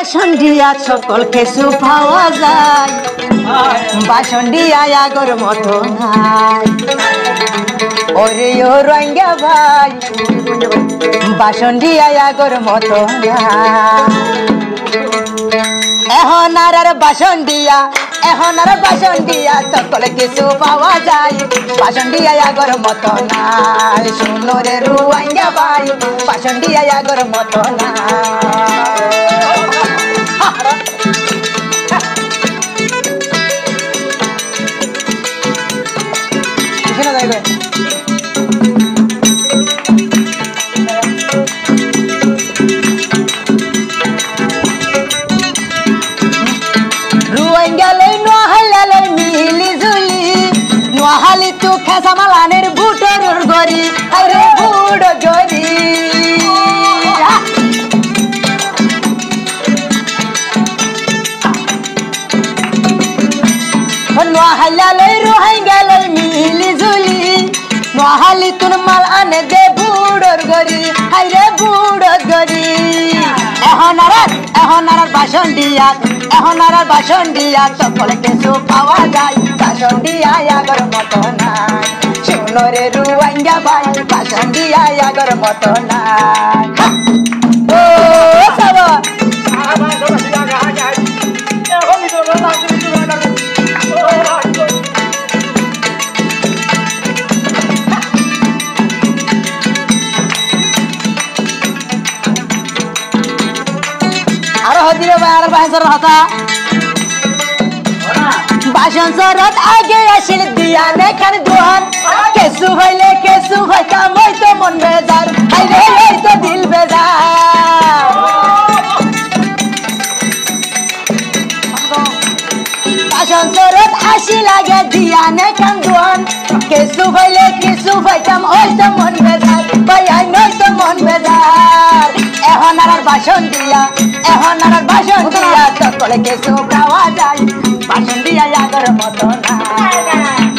বাসন্ডিয়া সকল কিছু পাওয়া যায়, বাসন্ডিয়া আগর মতো নাই। ওরে ও রঙ্গা ভাই বাসন্ডিয়া আগর মতো নাই। এখন আর বাসন্ডিয়া সকল কিছু পাওয়া যায়, বাসন্ডিয়া আগর মতো নাই। শুনো রে রুয়াঙ্গা ভাই বাসন্ডিয়া আগর মতো নাই। নোয়াহালি তু খেসা মালানের বুটোর গরি, আরে বুড়ো গরি। নোয়াহালি রোহিঙ্গা লই মিলি জুলি, নোয়াহালি তুন মাল আনে দে বুড়োর গরি, আরে বুড়ো গরি। এখন আর বাসন্ডিয়া সকল কিছু পাওয়া যায়, বাসন্ডিয়া আগর মতো নাই। শুনো রে রুয়াঙ্গা ভাই বাসন্ডিয়া আগর মতো নাই। ও সাবা আরো হদিরে ভাই আর বাসর হতা বাসন সরত আগে আসিল দিয়া নেখান দোহান, কেসু ভাইতাম হয়তো মন বেজার, আইরে হয়তো দিল বেজার। বাসন সরত আসি লাগে দিয়া নেখান দোহান, কেসু ভাইতাম হয়তো মন বেজার, ভাই আই নয়তো মন বেজার। এখন আর বাসন্ডিয়া সকল কিছু পাওয়া যায়, বাসন্ডিয়া আগর মতো নাই।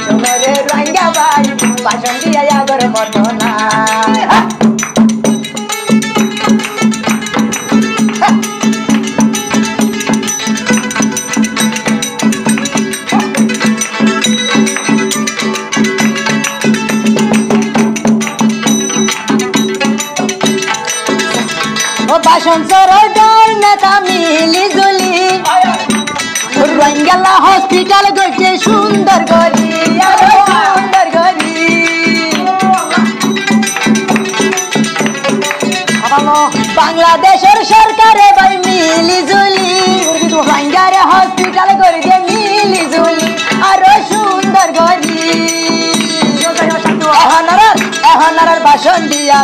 শুনো রে রঙ্গা ভাই বাসন্ডিয়া আগর মতো নাই। বাসন সরদার নেতা মিলি জুলি, রঙ্গালা হসপিটাল গড়ছে সুন্দর গরি, সুন্দর গরি। বাংলাদেশের সরকারে ভাই মিলি জুলি, রঙ্গারে হসপিটাল গড়ছে মিলি জুলি, আরো সুন্দর গরি। এখন আর বাসন্ডিয়া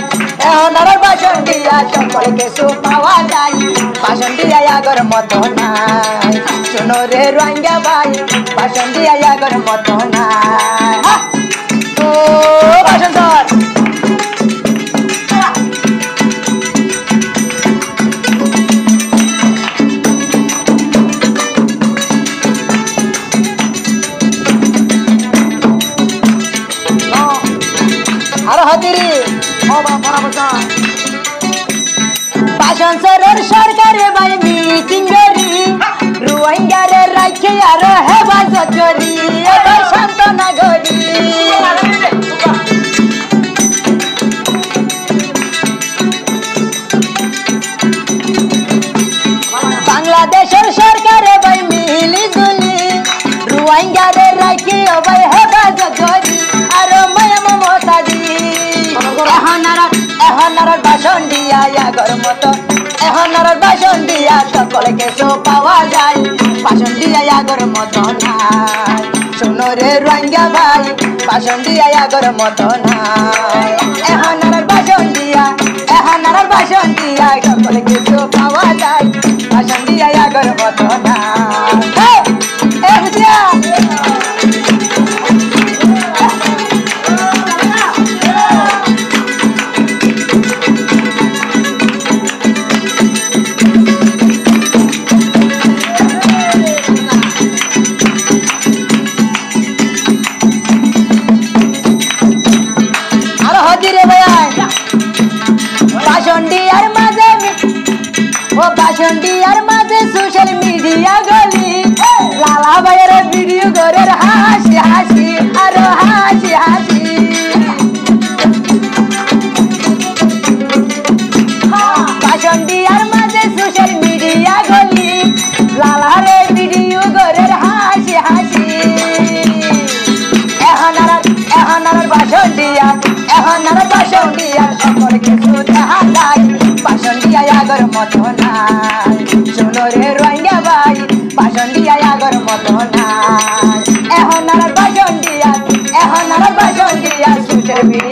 সকল কিছু পাওয়া যায়, বাসন্ডিয়া আগর মতো নাই। শুনো রে রঙ্গা ভাই বাসন্ডিয়া আগর মতো নাই। ও বাসন্তর আরো হতিরি বাসন সরর সরকারে ভাই মিটিং করি, রোহিঙ্গারে রাখে আর হেফাজত করি, এবার সান্ত্বনা করি। বাংলাদেশের সরকারে ভাই মিলি জুলি, রোহিঙ্গারে রাখে ভাই হেফাজত করি, আর মায়া মমতা দি। এখন আর বাসন্ডিয়া আগর মতো, এখন আর বাসন্ডিয়া সকল কিছু পাওয়া যায়, বাসন্ডিয়া আগর মতো নাই। শুনো রে রঙ্গা ভাই বাসন্ডিয়া আগর মতো নাই। এখন আর বাসন্ডিয়া সকল কিছু পাওয়া যায়, বাসন্ডিয়া আগর মতো নাই। বাসন্ডিয়ার মাঝে মাঝে সোশ্যাল মিডিয়া গলি লালা ভাইয়ের ভিডিও করে হাসি হাসি আরো হাসি হাসি বাসন্ডিয়ার মাঝে সোশ্যাল মিডিয়া গলি লালারে ভিডিও করে হাসি হাসি এখন আর বাসন্ডিয়া সকল কিছু দেখা যায় বাসন্ডিয়া আগর মতো নাই শোনো রে রোহিঙ্গা ভাই বাসন্ডিয়া আগর মতো নাই এখন আর বাসন্ডিয়া সোশ্যাল মিডিয়া